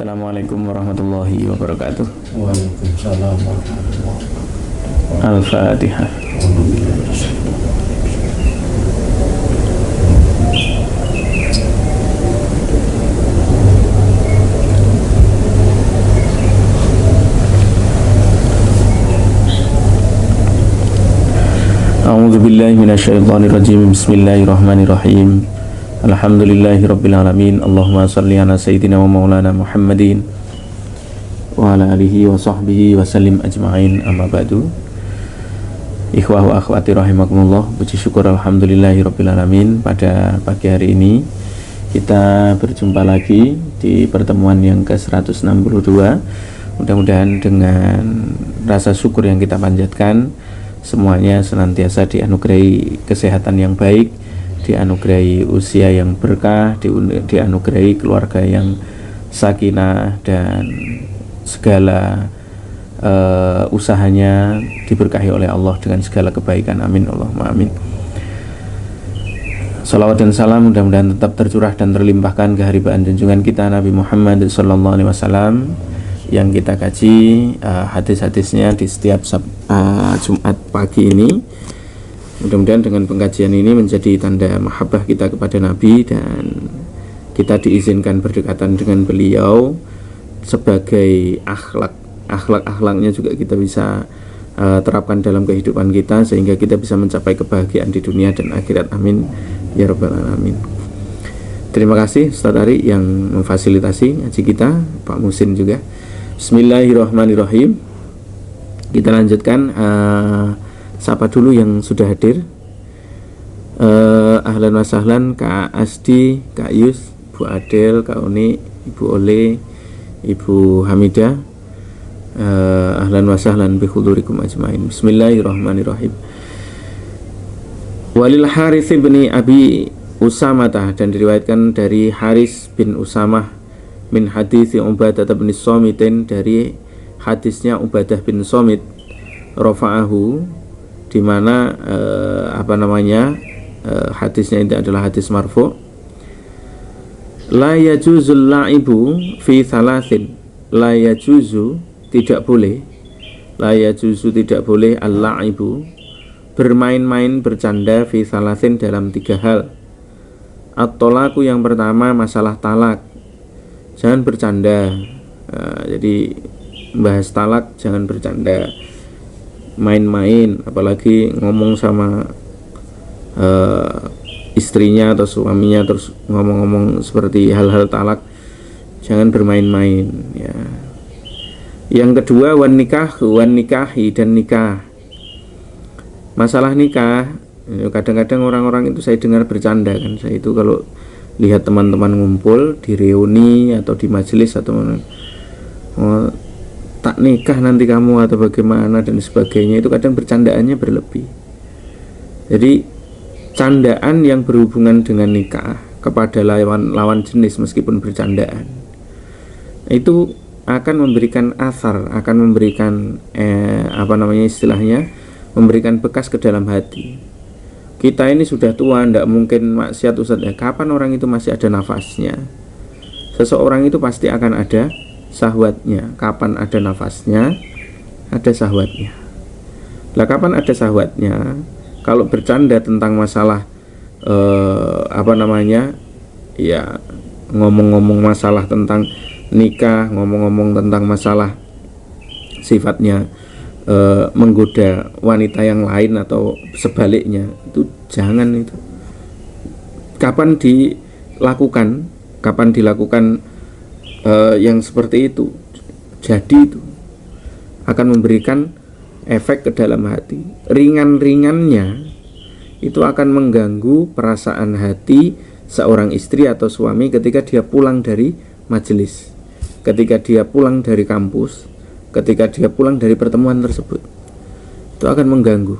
Assalamualaikum warahmatullahi wabarakatuh. Waalaikumsalam warahmatullahi wabarakatuh. Al-Fatihah. A'udzu billahi minasyaitonir rajim. Bismillahirrahmanirrahim. Alhamdulillahi rabbil alamin. Allahumma shalli ala sayyidina wa maulana Muhammadin wa ala alihi wa sahbihi wa sallim ajma'in. Amma ba'du. Ikhwah wa akhwati rahimakumullah. Puji syukur alhamdulillahi rabbil alamin. Pada pagi hari ini kita berjumpa lagi di pertemuan yang ke-162. Mudah-mudahan dengan rasa syukur yang kita panjatkan, semuanya senantiasa dianugerahi kesehatan yang baik, dianugerahi usia yang berkah, dianugerahi keluarga yang sakinah, dan segala usahanya diberkahi oleh Allah dengan segala kebaikan. Amin Allahumma amin. Salawat dan salam mudah-mudahan tetap tercurah dan terlimpahkan ke haribaan junjungan kita Nabi Muhammad SAW, yang kita kaji hadis-hadisnya di setiap Jumat pagi ini. Mudah-mudahan dengan pengkajian ini menjadi tanda mahabbah kita kepada Nabi, dan kita diizinkan berdekatan dengan beliau sebagai akhlaknya juga kita bisa terapkan dalam kehidupan kita, sehingga kita bisa mencapai kebahagiaan di dunia dan akhirat. Amin ya rabbal alamin. Terima kasih Ustaz Ari yang memfasilitasi ngaji kita, Pak Musin juga. Bismillahirrahmanirrahim. Kita lanjutkan. Sapa dulu yang sudah hadir. Ahlan wa sahlan Kak Asdi, Kak Yus, Bu Adel, Kak Uni, Ibu Ole, Ibu Hamidah. Ahlan wa sahlan bi hudurikum ajmain. Bismillahirrahmanirrahim. Walil Harits bin Abi Usamah, dan diriwayatkan dari Haris bin Usamah min hadits Ubadah bin Somitin, dari hadisnya Ubadah bin Somit, rafa'ahu, di mana hadisnya ini adalah hadis marfu. La yajuzul la'ibu fi thalathin. La yajuzu, tidak boleh. La yajuzu, tidak boleh. Al-la'ibu, bermain-main, bercanda, fi thalathin, dalam 3 hal. At-tolaku, yang pertama masalah talak, jangan bercanda. Jadi bahas talak jangan bercanda, main-main, apalagi ngomong sama istrinya atau suaminya terus ngomong-ngomong seperti hal-hal talak, jangan bermain-main ya. Yang kedua, wan nikahi, dan nikah. Masalah nikah, kadang-kadang orang-orang itu saya dengar bercanda kan. Saya itu kalau lihat teman-teman ngumpul di reuni atau di majelis atau mana, tak nikah nanti kamu atau bagaimana dan sebagainya, itu kadang bercandaannya berlebih. Jadi candaan yang berhubungan dengan nikah kepada lawan jenis meskipun bercandaan, itu akan memberikan asar, akan memberikan istilahnya, memberikan bekas ke dalam hati. Kita ini sudah tua, tidak mungkin maksiat Ustaz. Kapan orang itu masih ada nafasnya? Seseorang itu pasti akan ada syahwatnya. Kapan ada nafasnya, ada syahwatnya. Lah kapan ada syahwatnya? Kalau bercanda tentang masalah ya ngomong-ngomong masalah tentang nikah, ngomong-ngomong tentang masalah sifatnya menggoda wanita yang lain atau sebaliknya, itu jangan. Itu kapan dilakukan yang seperti itu, jadi itu akan memberikan efek ke dalam hati. Ringan-ringannya itu akan mengganggu perasaan hati seorang istri atau suami ketika dia pulang dari majelis, ketika dia pulang dari kampus, ketika dia pulang dari pertemuan tersebut. Itu akan mengganggu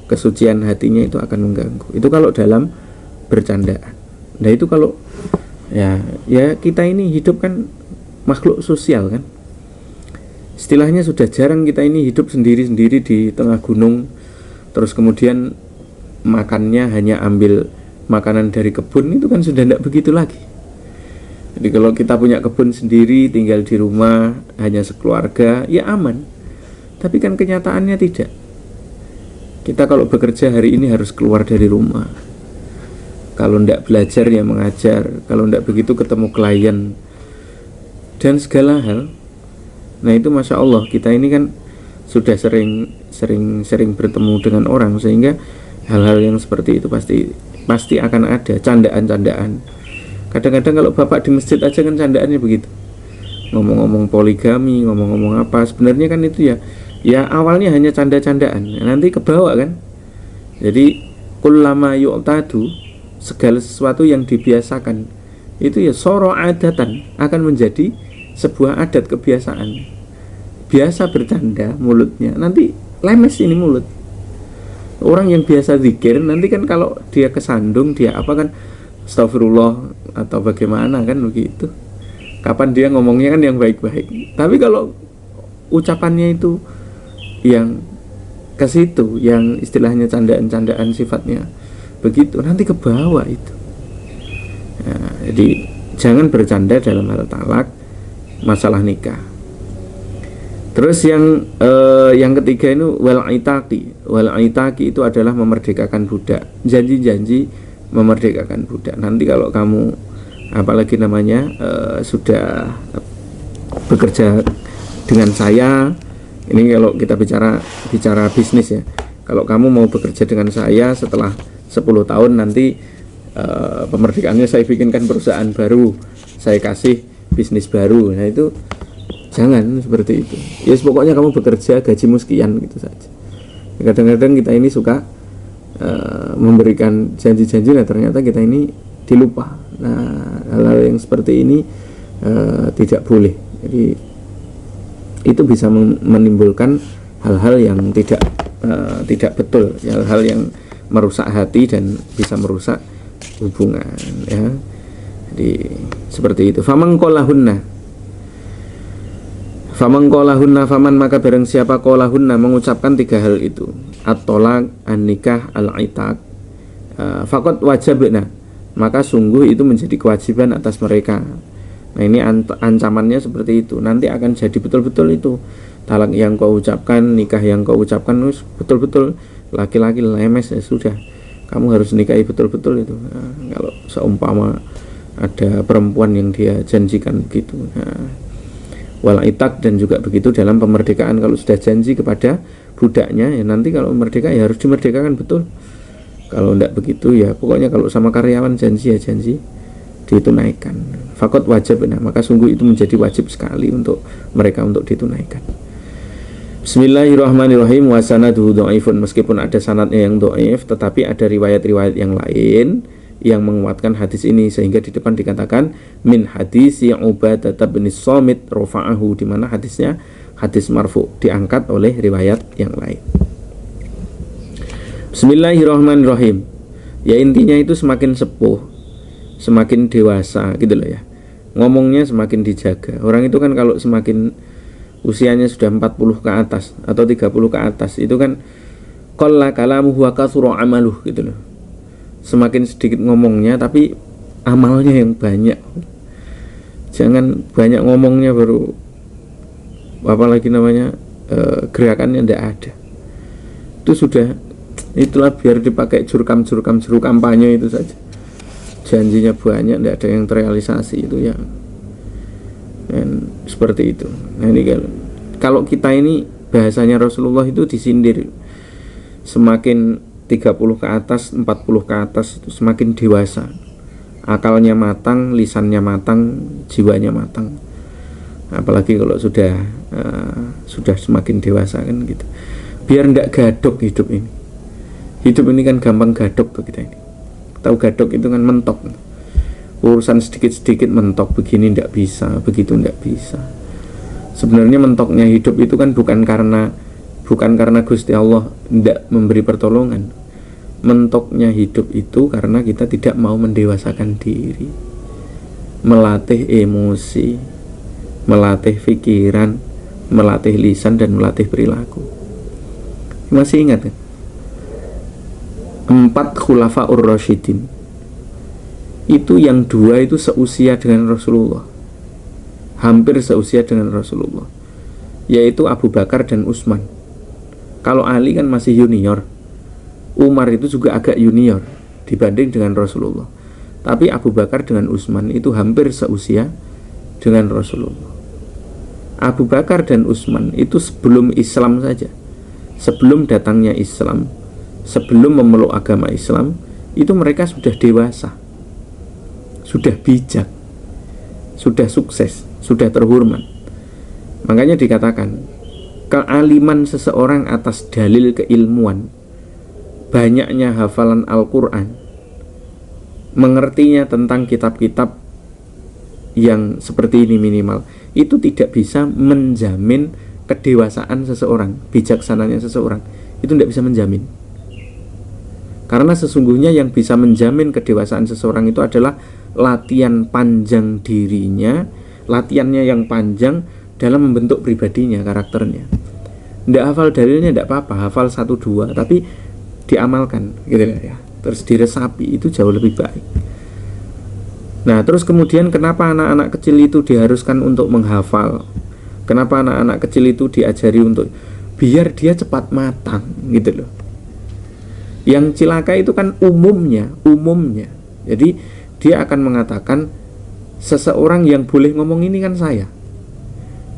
kesucian hatinya, itu akan mengganggu. Itu kalau dalam bercandaan. Nah itu kalau ya kita ini hidup kan makhluk sosial kan. Istilahnya sudah jarang kita ini hidup sendiri-sendiri di tengah gunung, terus kemudian makannya hanya ambil makanan dari kebun, itu kan sudah tidak begitu lagi. Jadi kalau kita punya kebun sendiri, tinggal di rumah hanya sekeluarga, ya aman. Tapi kan kenyataannya tidak. Kita kalau bekerja hari ini harus keluar dari rumah. Kalau tidak belajar ya mengajar. Kalau tidak begitu ketemu klien dan segala hal. Nah itu Masya Allah, kita ini kan sudah sering bertemu dengan orang, sehingga hal-hal yang seperti itu pasti akan ada candaan-candaan. Kadang-kadang kalau bapak di masjid aja kan candaannya begitu, ngomong-ngomong poligami, ngomong-ngomong apa. Sebenarnya kan itu ya awalnya hanya canda-candaan, nanti kebawa kan. Jadi kullama yu'tadu, segala sesuatu yang dibiasakan itu ya soro adatan, akan menjadi sebuah adat, kebiasaan. Biasa bercanda mulutnya, nanti lemes ini mulut. Orang yang biasa zikir nanti kan kalau dia kesandung, dia apa kan, astagfirullah atau bagaimana kan begitu. Kapan dia ngomongnya kan yang baik-baik. Tapi kalau ucapannya itu yang ke situ, yang istilahnya candaan-candaan sifatnya begitu, nanti ke bawah itu. Nah, jadi jangan bercanda dalam hal talak, masalah nikah. Terus yang ketiga itu wal itaqi itu adalah memerdekakan budak. Janji-janji memerdekakan budak. Nanti kalau kamu apalagi namanya sudah bekerja dengan saya, ini kalau kita bicara bisnis ya. Kalau kamu mau bekerja dengan saya setelah 10 tahun nanti pemerdekaannya saya bikinkan perusahaan baru, saya kasih bisnis baru. Nah itu jangan seperti itu. Ya pokoknya kamu bekerja gajimu sekian gitu saja. Kadang-kadang kita ini suka memberikan janji-janji, nah ternyata kita ini dilupa. Nah hal-hal yang seperti ini tidak boleh. Jadi itu bisa menimbulkan hal-hal yang tidak betul, hal-hal yang merusak hati dan bisa merusak hubungan ya. Jadi seperti itu. Faman maka barang siapa qolahunna mengucapkan 3 hal itu, at-tolak, an-nikah, al-itaq, faqad wajabna, maka sungguh itu menjadi kewajiban atas mereka. Nah ini ancamannya seperti itu. Nanti akan jadi betul-betul itu talak yang kau ucapkan, nikah yang kau ucapkan, betul-betul laki-laki lemes ya sudah, kamu harus nikahi betul-betul itu. Nah, kalau seumpama ada perempuan yang dia janjikan begitu. Nah, wal itak, dan juga begitu dalam pemerdekaan. Kalau sudah janji kepada budaknya ya nanti kalau merdeka ya harus dimerdekakan betul. Kalau tidak begitu ya pokoknya kalau sama karyawan janji ya janji ditunaikan. Fakot wajib, nah maka sungguh itu menjadi wajib sekali untuk mereka untuk ditunaikan. Bismillahirrahmanirrahim. Wa sanaduhu dhaifun, meskipun ada sanadnya yang dhaif tetapi ada riwayat-riwayat yang lain yang menguatkan hadis ini, sehingga di depan dikatakan min hadis yang Ubadah bin Samit rafa'ahu, di mana hadisnya hadis marfu, diangkat oleh riwayat yang lain. Bismillahirrahmanirrahim. Ya intinya itu semakin sepuh, semakin dewasa gitu loh ya, ngomongnya semakin dijaga. Orang itu kan kalau semakin usianya sudah 40 ke atas atau 30 ke atas itu kan qalla kalamuhu wa katsura amaluh gitu loh. Semakin sedikit ngomongnya tapi amalnya yang banyak. Jangan banyak ngomongnya baru apalagi namanya gerakannya tidak ada. Itu sudah, itulah biar dipakai juru kampanye itu saja. Janjinya banyak, tidak ada yang terrealisasi itu ya. Dan seperti itu. Nah ini kalau kita ini bahasanya Rasulullah itu disindir. Semakin 30 ke atas, 40 ke atas itu semakin dewasa, akalnya matang, lisannya matang, jiwanya matang. Apalagi kalau sudah semakin dewasa kan gitu. Biar tidak gadok hidup ini. Hidup ini kan gampang gadok tuh kita ini. Tahu gadok itu kan mentok. Urusan sedikit-sedikit mentok, begini tidak bisa, begitu tidak bisa. Sebenarnya mentoknya hidup itu kan bukan karena Gusti Allah tidak memberi pertolongan. Mentoknya hidup itu karena kita tidak mau mendewasakan diri, melatih emosi, melatih pikiran, melatih lisan, dan melatih perilaku. Masih ingat kan? 4 khulafaur rasyidin. itu yang dua itu seusia dengan Rasulullah, hampir seusia dengan Rasulullah, yaitu Abu Bakar dan Utsman. Kalau Ali kan masih junior, Umar itu juga agak junior dibanding dengan Rasulullah. Tapi Abu Bakar dengan Utsman itu hampir seusia dengan Rasulullah. Abu Bakar dan Utsman itu sebelum Islam saja, sebelum datangnya Islam, sebelum memeluk agama Islam, itu mereka sudah dewasa, sudah bijak, sudah sukses, sudah terhormat. Makanya dikatakan kealiman seseorang atas dalil keilmuan, banyaknya hafalan Al-Quran, mengertinya tentang kitab-kitab yang seperti ini minimal, itu tidak bisa menjamin kedewasaan seseorang, bijaksananya seseorang, itu tidak bisa menjamin. Karena sesungguhnya yang bisa menjamin kedewasaan seseorang itu adalah latihan panjang dirinya, latihannya yang panjang dalam membentuk pribadinya, karakternya. Tidak hafal dalilnya tidak apa-apa, hafal 1-2, tapi diamalkan gitu ya. Terus diresapi, itu jauh lebih baik. Nah, terus kemudian kenapa anak-anak kecil itu diharuskan untuk menghafal? Kenapa anak-anak kecil itu diajari untuk biar dia cepat matang gitu loh. Yang cilaka itu kan umumnya. Jadi dia akan mengatakan seseorang yang boleh ngomong ini kan saya.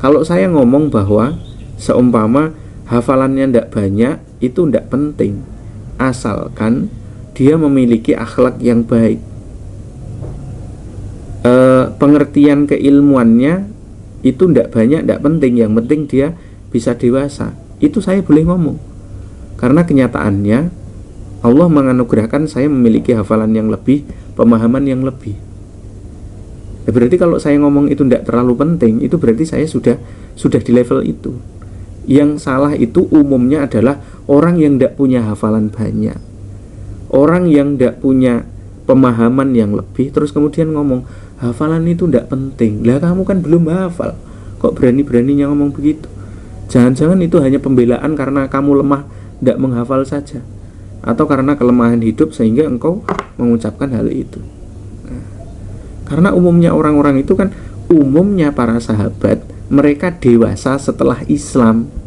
Kalau saya ngomong bahwa seumpama hafalannya tidak banyak, itu tidak penting, asalkan dia memiliki akhlak yang baik, pengertian keilmuannya itu tidak banyak, tidak penting, yang penting dia bisa dewasa. Itu saya boleh ngomong, karena kenyataannya Allah menganugerahkan saya memiliki hafalan yang lebih, pemahaman yang lebih. Ya, berarti kalau saya ngomong itu tidak terlalu penting, itu berarti saya sudah di level itu. Yang salah itu umumnya adalah orang yang tidak punya hafalan banyak, orang yang tidak punya pemahaman yang lebih, terus kemudian ngomong hafalan itu tidak penting. Lah kamu kan belum hafal, kok berani-beraninya ngomong begitu? Jangan-jangan itu hanya pembelaan karena kamu lemah tidak menghafal saja, atau karena kelemahan hidup sehingga engkau mengucapkan hal itu. Nah, karena umumnya orang-orang itu kan, umumnya para sahabat, mereka dewasa setelah Islam.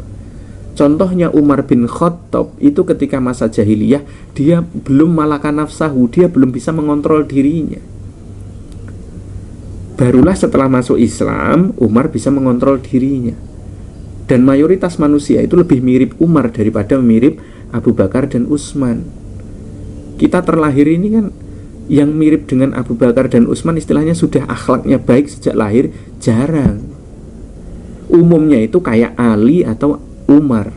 Contohnya Umar bin Khattab itu ketika masa jahiliyah, dia belum malaka nafsahu, dia belum bisa mengontrol dirinya. Barulah setelah masuk Islam, Umar bisa mengontrol dirinya. Dan mayoritas manusia itu lebih mirip Umar daripada mirip Abu Bakar dan Utsman. Kita terlahir ini kan, yang mirip dengan Abu Bakar dan Utsman istilahnya sudah akhlaknya baik sejak lahir, jarang. Umumnya itu kayak Ali atau Umar,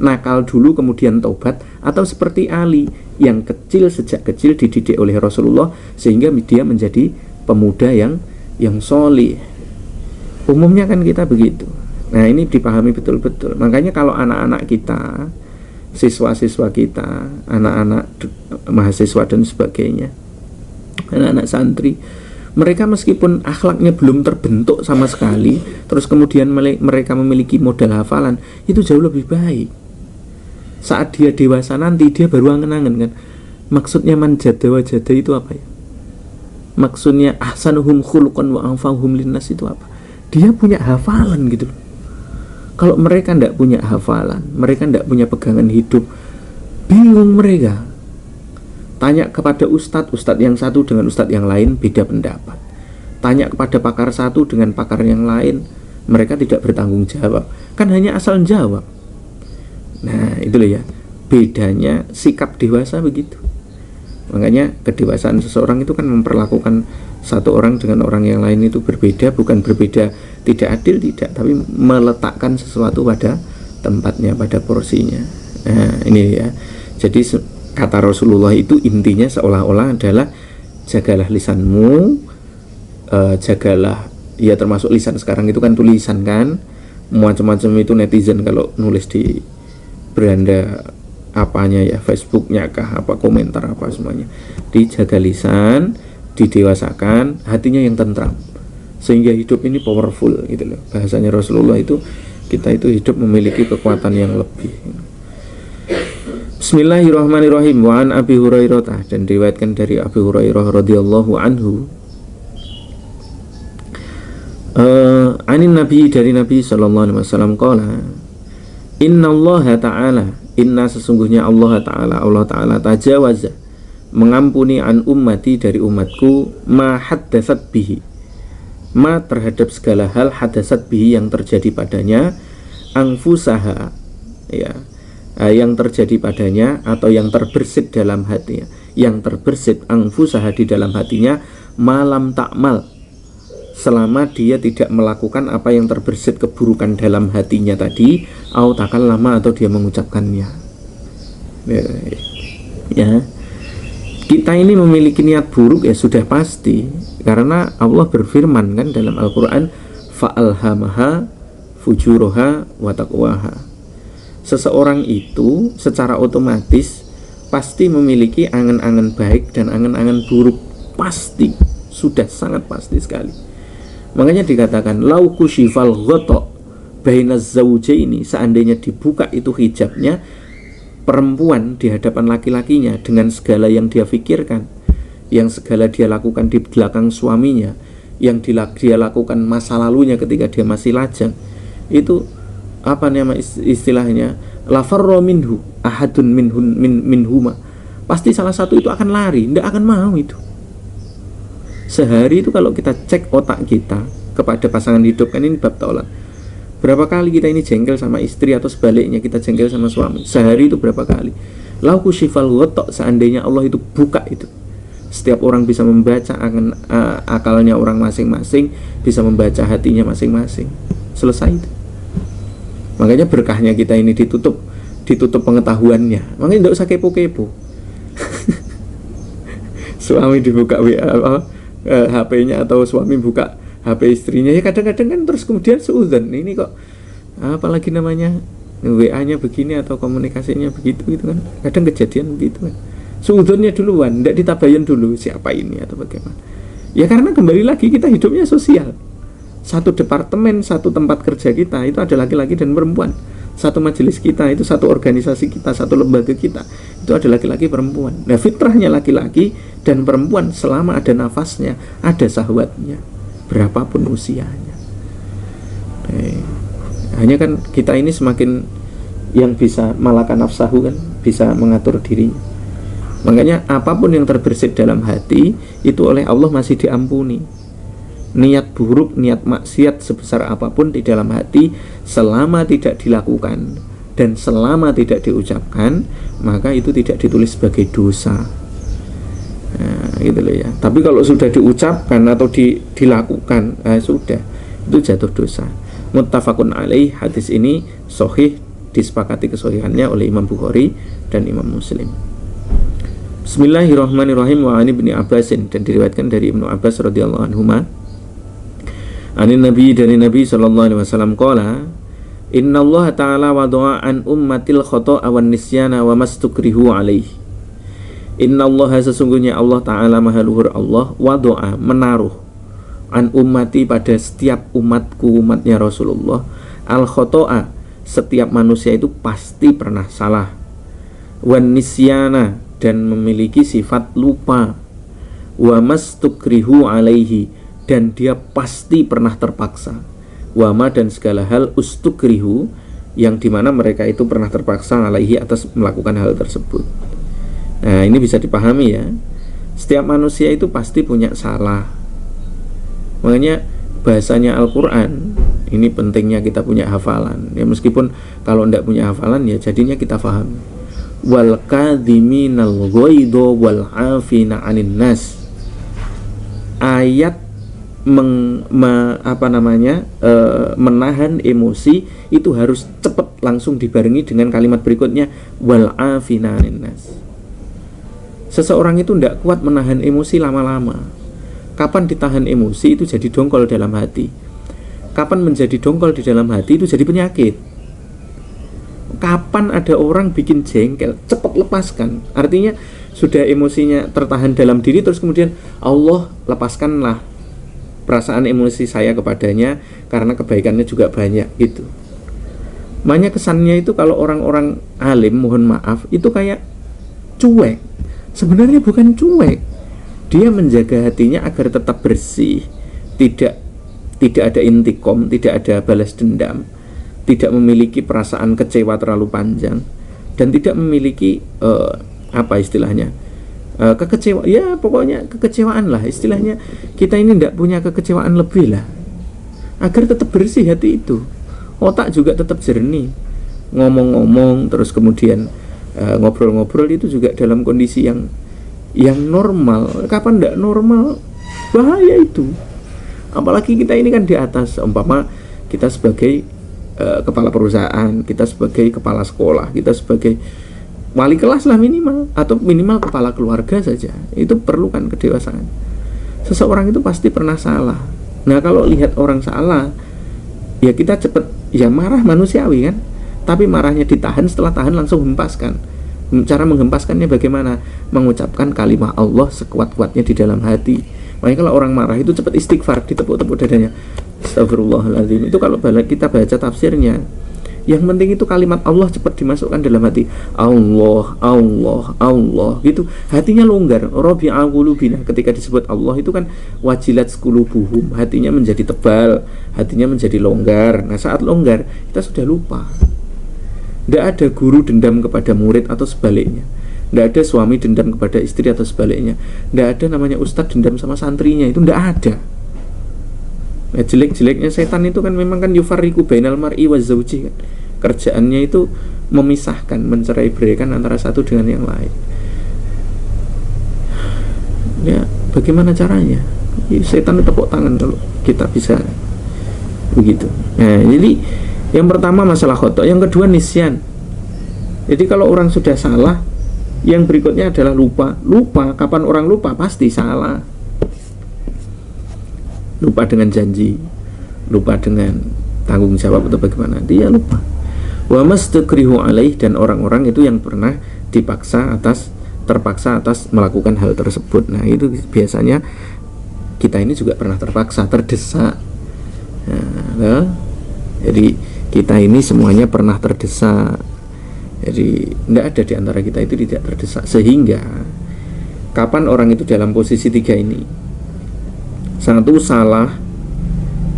nakal dulu kemudian tobat, atau seperti Ali yang kecil, sejak kecil dididik oleh Rasulullah sehingga dia menjadi pemuda yang solih. Umumnya kan kita begitu. Nah, ini dipahami betul-betul. Makanya kalau anak-anak kita, siswa-siswa kita, anak-anak mahasiswa dan sebagainya, anak-anak santri, mereka meskipun akhlaknya belum terbentuk sama sekali, terus kemudian mereka memiliki modal hafalan, itu jauh lebih baik. Saat dia dewasa nanti, dia baru angen-angen kan. Maksudnya manjada wajada itu apa ya? Maksudnya ahsanuhum khuluqan wa anfa'uhum linnas itu apa? Dia punya hafalan gitu. Kalau mereka tidak punya hafalan, mereka tidak punya pegangan hidup, bingung mereka. Tanya kepada ustadz yang satu dengan ustadz yang lain beda pendapat. Tanya kepada pakar satu dengan pakar yang lain, mereka tidak bertanggung jawab, kan hanya asal jawab. Nah, itu loh ya, bedanya sikap dewasa begitu. Makanya kedewasaan seseorang itu kan memperlakukan satu orang dengan orang yang lain itu berbeda, bukan berbeda tidak adil, tidak, tapi meletakkan sesuatu pada tempatnya, pada porsinya. Nah, ini ya. Jadi kata Rasulullah itu intinya seolah-olah adalah jagalah lisanmu, jagalah, ya termasuk lisan sekarang itu kan tulisan kan, macam-macam itu netizen kalau nulis di beranda apanya ya, Facebooknya kah, apa komentar apa semuanya, dijaga lisan, didewasakan, hatinya yang tentram, sehingga hidup ini powerful gitu loh. Bahasanya Rasulullah itu, kita itu hidup memiliki kekuatan yang lebih. Bismillahirrahmanirrahim. Wa an Abi Hurairah, dan diriwayatkan dari Abi Hurairah radhiyallahu anhu, anin Nabi, dari Nabi sallallahu alaihi wasallam, qala innallaha ta'ala, inna sesungguhnya Allah Ta'ala tajawaza mengampuni an ummati, dari umatku, ma haddatsat bihi, ma terhadap segala hal, haddatsat bihi yang terjadi padanya, anfusaha, ya, yang terjadi padanya atau yang terbersit dalam hatinya, yang terbersit anfusaha di dalam hatinya, malam takmal, selama dia tidak melakukan apa yang terbersit keburukan dalam hatinya tadi, au takal lama, atau dia mengucapkannya. Ya, kita ini memiliki niat buruk ya sudah pasti, karena Allah berfirman kan dalam Al-Quran, fa'alhamaha fujuroha wa taqwaha. Seseorang itu secara otomatis pasti memiliki angan-angan baik dan angan-angan buruk, pasti, sudah sangat pasti sekali. Makanya dikatakan lau kushifal ghata baina zawjaini, seandainya dibuka itu hijabnya perempuan di hadapan laki-lakinya dengan segala yang dia pikirkan, yang segala dia lakukan di belakang suaminya, yang dia lakukan masa lalunya ketika dia masih lajang, itu apa nama istilahnya, lafarro minhu ahadun minhuma, pasti salah satu itu akan lari, tidak akan mau itu. Sehari itu kalau kita cek otak kita kepada pasangan hidup, kan ini bab tolak, berapa kali kita ini jengkel sama istri, atau sebaliknya kita jengkel sama suami, sehari itu berapa kali. Lau kushifal ghata, seandainya Allah itu buka itu, setiap orang bisa membaca akalnya orang masing-masing, bisa membaca hatinya masing-masing, selesai itu. Makanya berkahnya kita ini ditutup pengetahuannya. Makanya tidak usah kepo-kepo. Suami dibuka WA HP-nya, atau suami buka HP istrinya, ya kadang-kadang kan terus kemudian seuzon, ini kok apalagi namanya WA-nya begini atau komunikasinya begitu gitu kan. Kadang kejadian begitu kan. Seuzonnya duluan, tidak ditabayan dulu siapa ini atau bagaimana. Ya karena kembali lagi kita hidupnya sosial. Satu departemen, satu tempat kerja kita itu ada laki-laki dan perempuan. Satu majelis kita itu, satu organisasi kita, satu lembaga kita itu ada laki-laki perempuan. Nah, fitrahnya laki-laki dan perempuan selama ada nafasnya, ada syahwatnya, berapapun usianya. Hanya kan kita ini semakin yang bisa malaka nafsahu kan, bisa mengatur dirinya. Makanya apapun yang terbersit dalam hati itu oleh Allah masih diampuni. Niat buruk, niat maksiat sebesar apapun di dalam hati, selama tidak dilakukan dan selama tidak diucapkan, maka itu tidak ditulis sebagai dosa. Nah, gitu loh ya. Tapi kalau sudah diucapkan atau dilakukan, sudah, itu jatuh dosa. Muttafaqun alaih, hadis ini sahih, disepakati kesahihannya oleh Imam Bukhari dan Imam Muslim. Bismillahirrahmanirrahim. Wa ani ibni Abbasin, dan diriwayatkan dari Ibnu Abbas radhiyallahu anhuma, anin Nabi, dari Nabi sallallahu alaihi wasallam, qala innallaha ta'ala wada'a an ummatil khata'a wan nisyana wa mastukrihu alaihi. Innallaha, sesungguhnya Allah Ta'ala maha luhur Allah, wada'a, menaruh, an ummati, pada setiap umatku, umatnya Rasulullah, al khata'a, setiap manusia itu pasti pernah salah, wan nisyana, dan memiliki sifat lupa, wa mastukrihu alaihi, dan dia pasti pernah terpaksa, wama, dan segala hal, ustukrihu, yang dimana mereka itu pernah terpaksa alaihi, atas melakukan hal tersebut. Nah, ini bisa dipahami ya, setiap manusia itu pasti punya salah. Makanya bahasanya Al-Quran ini pentingnya kita punya hafalan ya, meskipun kalau tidak punya hafalan ya jadinya kita paham. Wal kadhiminal ghaidha wal afina 'anil nas, ayat menahan emosi itu harus cepat langsung dibarengi dengan kalimat berikutnya, wal afina 'anil nas. Seseorang itu tidak kuat menahan emosi lama-lama. Kapan ditahan emosi itu jadi dongkol dalam hati. Kapan menjadi dongkol di dalam hati itu jadi penyakit. Kapan ada orang bikin jengkel, cepat lepaskan. Artinya sudah emosinya tertahan dalam diri, terus kemudian Allah lepaskanlah perasaan emosi saya kepadanya, karena kebaikannya juga banyak gitu. Makanya kesannya itu kalau orang-orang alim, mohon maaf, itu kayak cuek. Sebenarnya bukan cuek. Dia menjaga hatinya agar tetap bersih, tidak ada intikom, tidak ada balas dendam, tidak memiliki perasaan kecewa terlalu panjang, dan tidak memiliki apa istilahnya, ya pokoknya kekecewaan lah istilahnya. Kita ini tidak punya kekecewaan lebih lah, agar tetap bersih hati itu, otak juga tetap jernih, ngomong-ngomong terus kemudian ngobrol-ngobrol itu juga dalam kondisi yang normal. Kapan tidak normal, bahaya itu. Apalagi kita ini kan di atas, umpama kita sebagai kepala perusahaan, kita sebagai kepala sekolah, kita sebagai wali kelas lah minimal, atau minimal kepala keluarga saja, itu perlu kan kedewasaan. Seseorang itu pasti pernah salah. Nah kalau lihat orang salah, ya kita cepet, ya marah manusiawi kan, tapi marahnya ditahan, setelah tahan langsung hempaskan. Cara menghempaskannya bagaimana? Mengucapkan kalimat Allah sekuat-kuatnya di dalam hati. Makanya kalau orang marah itu cepat istighfar, ditepuk-tepuk dadanya, astagfirullahaladzim. Itu kalau kita baca tafsirnya, yang penting itu kalimat Allah cepat dimasukkan dalam hati. Allah, Allah, Allah gitu. Hatinya longgar. Rabi'a qulubina, ketika disebut Allah itu kan wajilat qulubuhum, hatinya menjadi tebal, hatinya menjadi longgar. Nah saat longgar kita sudah lupa. Tidak ada guru dendam kepada murid atau sebaliknya. Tidak ada suami dendam kepada istri atau sebaliknya. Tidak ada namanya ustadz dendam sama santrinya. Itu tidak ada. Nah, jelek-jeleknya setan itu kan memang kan yufarriqu bainal mar'i wa zawji kan. Kerjaannya itu memisahkan, mencerai-beraikan antara satu dengan yang lain. Ya, bagaimana caranya? Ya, setan tepuk tangan kalau kita bisa begitu. Nah, jadi yang pertama masalah khotok, yang kedua nisyan. Jadi kalau orang sudah salah, yang berikutnya adalah lupa. Lupa, kapan orang lupa? Pasti salah. Lupa dengan janji, lupa dengan tanggung jawab atau bagaimana, dia lupa. Wa mastakrihu alaih, dan orang-orang itu yang pernah terpaksa atas melakukan hal tersebut. Nah itu biasanya kita ini juga pernah terpaksa, terdesak. Nah, jadi kita ini semuanya pernah terdesak. Jadi tidak ada di antara kita itu tidak terdesak. Sehingga kapan orang itu dalam posisi tiga ini, satu salah,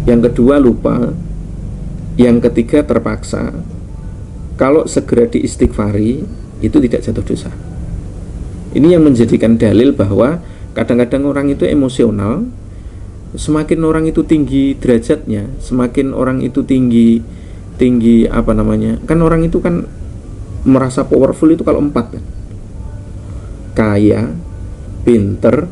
yang kedua lupa, yang ketiga terpaksa, kalau segera diistighfari itu tidak jatuh dosa. Ini yang menjadikan dalil bahwa kadang-kadang orang itu emosional. Semakin orang itu tinggi derajatnya, semakin orang itu tinggi apa namanya, kan orang itu kan merasa powerful itu kalau empat kan, kaya, pinter,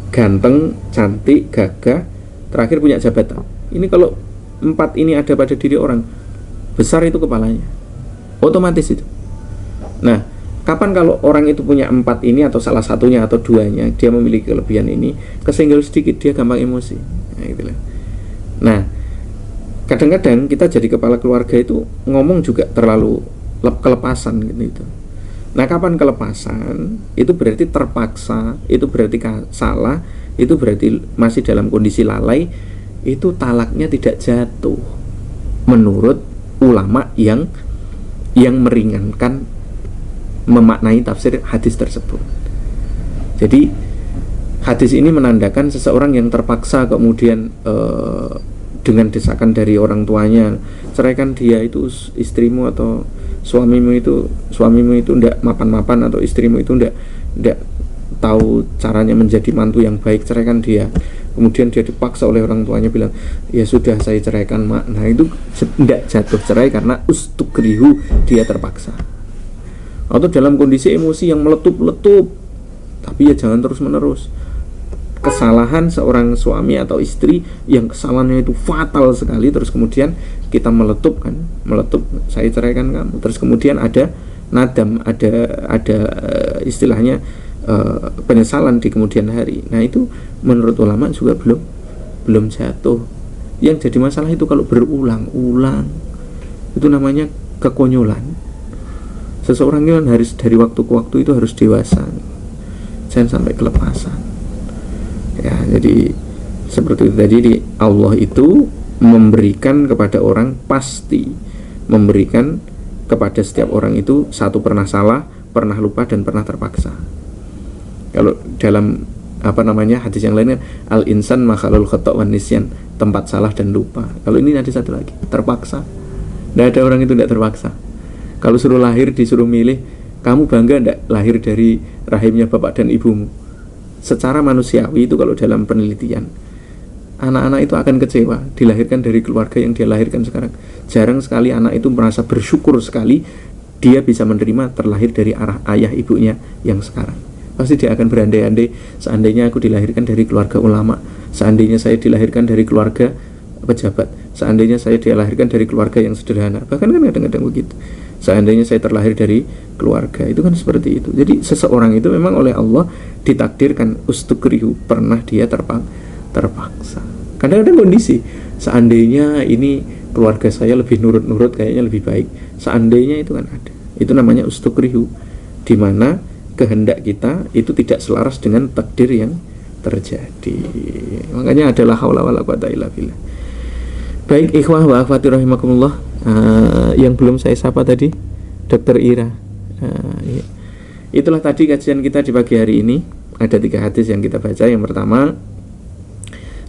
ganteng, cantik, gagah, terakhir punya jabatan. Ini kalau empat ini ada pada diri orang, besar itu kepalanya, otomatis itu. Nah, kapan kalau orang itu punya empat ini atau salah satunya atau duanya, dia memiliki kelebihan ini, kesenggol sedikit dia gampang emosi. Nah, itulah. Nah, kadang-kadang kita jadi kepala keluarga itu ngomong juga terlalu kelepasan gitu. Nah, kapan kelepasan? Itu berarti terpaksa, itu berarti salah, itu berarti masih dalam kondisi lalai, itu talaknya tidak jatuh menurut ulama yang meringankan memaknai tafsir hadis tersebut. Jadi hadis ini menandakan seseorang yang terpaksa kemudian dengan desakan dari orang tuanya, ceraikan dia, itu istrimu atau suamimu itu ndak mapan-mapan, atau istrimu itu ndak tahu caranya menjadi mantu yang baik, ceraikan dia. Kemudian dia dipaksa oleh orang tuanya bilang, ya sudah saya ceraikan mak. Nah itu ndak jatuh cerai karena ustukrihu, dia terpaksa. Atau dalam kondisi emosi yang meletup-letup, tapi ya jangan terus-menerus. Kesalahan seorang suami atau istri yang kesalahannya itu fatal sekali, terus kemudian kita meletup, saya ceraikan kamu, terus kemudian ada nadam, ada istilahnya penyesalan di kemudian hari. Nah itu menurut ulama juga belum jatuh. Yang jadi masalah itu kalau berulang-ulang, itu namanya kekonyolan. Seseorang itu harus dari waktu ke waktu itu harus dewasa, jangan sampai kelepasan. Ya, jadi seperti itu tadi, Allah itu memberikan kepada orang, pasti memberikan kepada setiap orang itu satu pernah salah, pernah lupa, dan pernah terpaksa. Kalau dalam hadis yang lainnya, al insan makhlul khata' wan nisyan, tempat salah dan lupa. Kalau ini ada satu lagi, terpaksa. Tidak ada orang itu tidak terpaksa. Kalau suruh lahir, disuruh milih, kamu bangga tidak lahir dari rahimnya bapak dan ibumu? Secara manusiawi itu, kalau dalam penelitian, anak-anak itu akan kecewa dilahirkan dari keluarga yang dia lahirkan sekarang. Jarang sekali anak itu merasa bersyukur sekali dia bisa menerima terlahir dari arah ayah ibunya yang sekarang. Pasti dia akan berandai-andai, seandainya aku dilahirkan dari keluarga ulama, seandainya saya dilahirkan dari keluarga pejabat, seandainya saya dilahirkan dari keluarga yang sederhana. Bahkan kan kadang-kadang begitu, seandainya saya terlahir dari keluarga, itu kan seperti itu. Jadi seseorang itu memang oleh Allah ditakdirkan ustukrihu, pernah dia terpaksa. Kadang-kadang kondisi, seandainya ini keluarga saya lebih nurut-nurut, kayaknya lebih baik, seandainya, itu kan ada. Itu namanya ustukrihu, di mana kehendak kita itu tidak selaras dengan takdir yang terjadi. Makanya adalah haula wala quwata illa billah. Baik, ikhwah wa akhwati rahimakumullah, yang belum saya sapa tadi, Dr. Ira. Itulah tadi kajian kita di pagi hari ini. Ada 3 hadis yang kita baca. Yang pertama,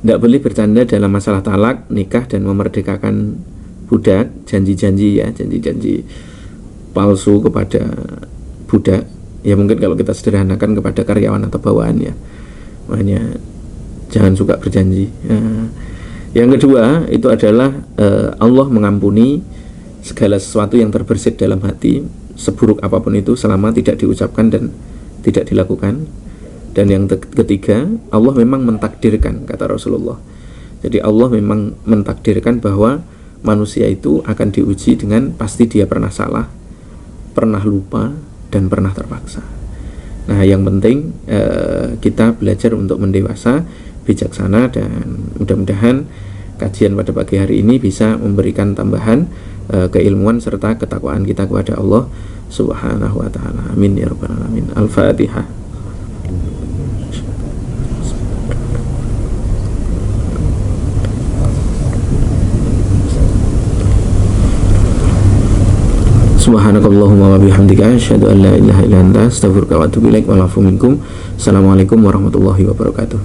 tidak boleh bercanda dalam masalah talak, nikah, dan memerdekakan budak. Janji-janji palsu kepada budak, ya mungkin kalau kita sederhanakan kepada karyawan atau bawahan, ya. Makanya jangan suka berjanji. Yang kedua itu adalah Allah mengampuni segala sesuatu yang terbersit dalam hati, seburuk apapun itu, selama tidak diucapkan dan tidak dilakukan. Dan yang ketiga, Allah memang mentakdirkan, kata Rasulullah. Jadi Allah memang mentakdirkan bahwa manusia itu akan diuji dengan pasti dia pernah salah, pernah lupa, dan pernah terpaksa. Nah, yang penting kita belajar untuk mendewasa, bijaksana, dan mudah-mudahan kajian pada pagi hari ini bisa memberikan tambahan keilmuan serta ketakwaan kita kepada Allah Subhanahu wa ta'ala. Amin ya rabbal alamin. Al-Fatihah. Subhanakallahumma wa bihamdika asyhadu an la ilaha illa anta astaghfiruka wa atubu ilaik. Wa lafu minkum. Assalamualaikum warahmatullahi wabarakatuh.